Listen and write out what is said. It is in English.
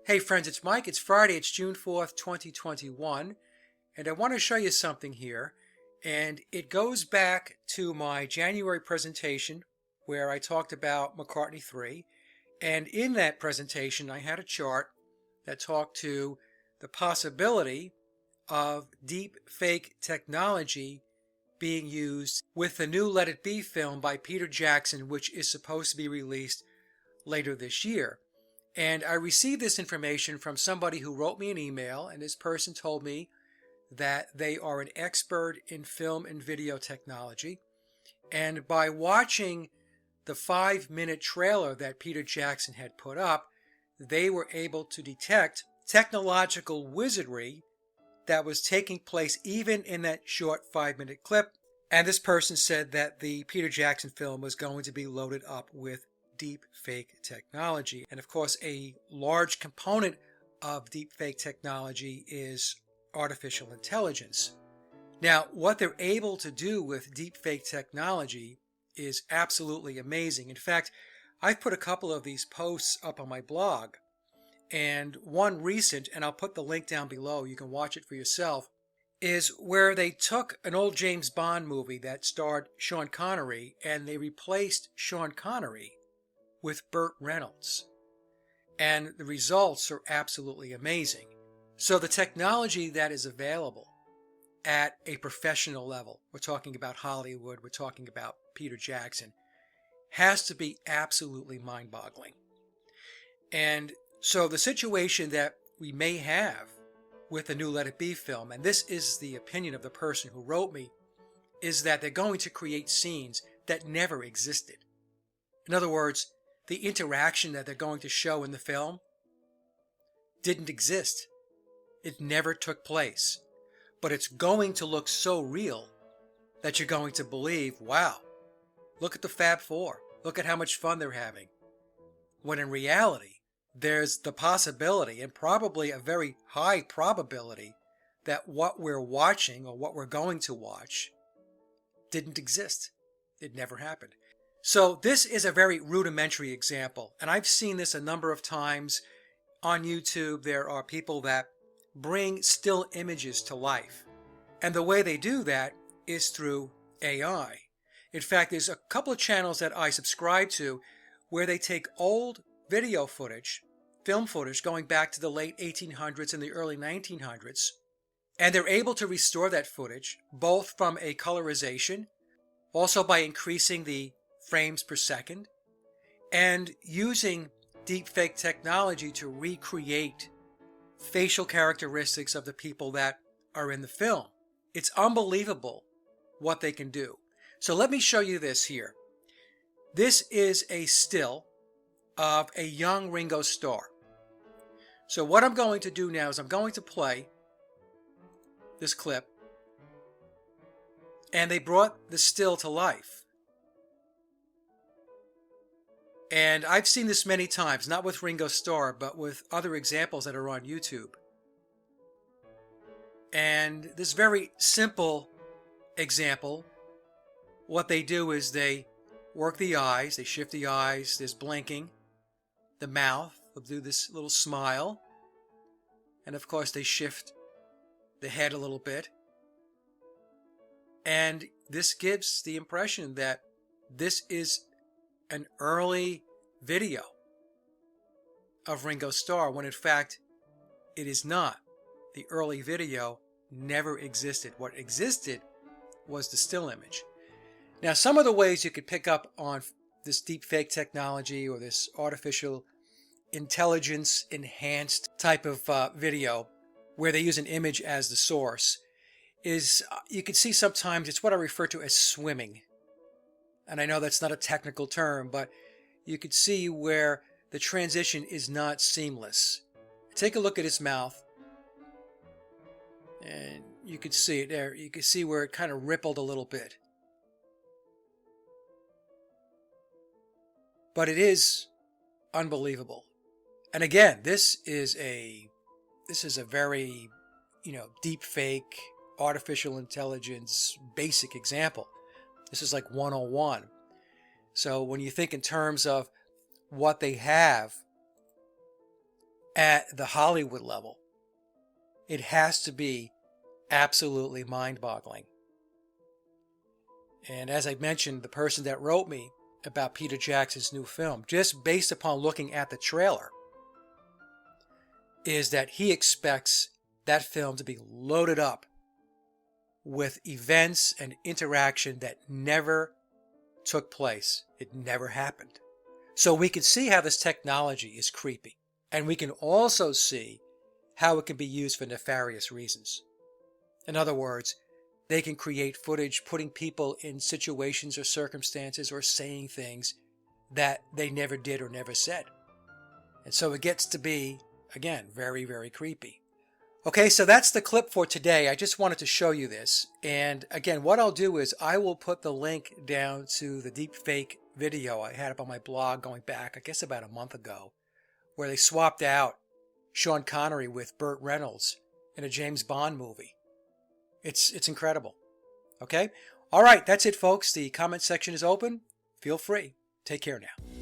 Hey friends, it's Mike. It's Friday. It's June 4th, 2021. And I want to show you something here. And it goes back to my January presentation where I talked about McCartney 3. And in that presentation, I had a chart that talked to the possibility of deep fake technology being used with the new Let It Be film by Peter Jackson, which is supposed to be released later this year. And I received this information from somebody who wrote me an email, and this person told me that they are an expert in film and video technology. And by watching the 5-minute trailer that Peter Jackson had put up, they were able to detect technological wizardry that was taking place even in that short 5-minute clip. And this person said that the Peter Jackson film was going to be loaded up with deep fake technology. And of course, a large component of deep fake technology is artificial intelligence. Now, what they're able to do with deep fake technology is absolutely amazing. In fact, I've put a couple of these posts up on my blog, and one recent, and I'll put the link down below, you can watch it for yourself, is where they took an old James Bond movie that starred Sean Connery and they replaced Sean Connery with Burt Reynolds. And the results are absolutely amazing. So the technology that is available at a professional level, we're talking about Hollywood, we're talking about Peter Jackson, has to be absolutely mind-boggling. And so the situation that we may have with the new Let It Be film, and this is the opinion of the person who wrote me, is that they're going to create scenes that never existed. In other words, the interaction that they're going to show in the film didn't exist. It never took place. But it's going to look so real that you're going to believe, wow, look at the Fab Four. Look at how much fun they're having. When in reality, there's the possibility, and probably a very high probability, that what we're watching or what we're going to watch didn't exist. It never happened. So this is a very rudimentary example, and I've seen this a number of times on YouTube. There are people that bring still images to life, and the way they do that is through AI. In fact, there's a couple of channels that I subscribe to where they take old video footage, film footage going back to the late 1800s and the early 1900s, and they're able to restore that footage both from a colorization, also by increasing the frames per second, and using deepfake technology to recreate facial characteristics of the people that are in the film. It's unbelievable what they can do. So let me show you this here. This is a still of a young Ringo Starr. So what I'm going to do now is I'm going to play this clip, and they brought the still to life. And I've seen this many times, not with Ringo Starr, but with other examples that are on YouTube. And this very simple example, what they do is they work the eyes, they shift the eyes, there's blinking, the mouth, they'll do this little smile, and of course they shift the head a little bit. And this gives the impression that this is an early video of Ringo Starr, when in fact it is not. The early video never existed. What existed was the still image. Now, some of the ways you could pick up on this deepfake technology or this artificial intelligence enhanced type of video where they use an image as the source is you can see sometimes it's what I refer to as swimming. And I know that's not a technical term, but you could see where the transition is not seamless. Take a look at his mouth, and you could see it there. You could see where it kind of rippled a little bit. But it is unbelievable. And again, this is a very, deep fake, artificial intelligence basic example. This is like 101. So when you think in terms of what they have at the Hollywood level. It has to be absolutely mind-boggling. And as I mentioned, the person that wrote me about Peter Jackson's new film, just based upon looking at the trailer, is that he expects that film to be loaded up with events and interaction that never took place. It never happened. So we can see how this technology is creepy. And we can also see how it can be used for nefarious reasons. In other words, they can create footage putting people in situations or circumstances or saying things that they never did or never said. And so it gets to be, again, very, very creepy. Okay, so that's the clip for today. I just wanted to show you this. And again, what I'll do is I will put the link down to the deepfake video I had up on my blog going back, I guess about a month ago, where they swapped out Sean Connery with Burt Reynolds in a James Bond movie. It's incredible. Okay? All right, that's it, folks. The comment section is open. Feel free. Take care now.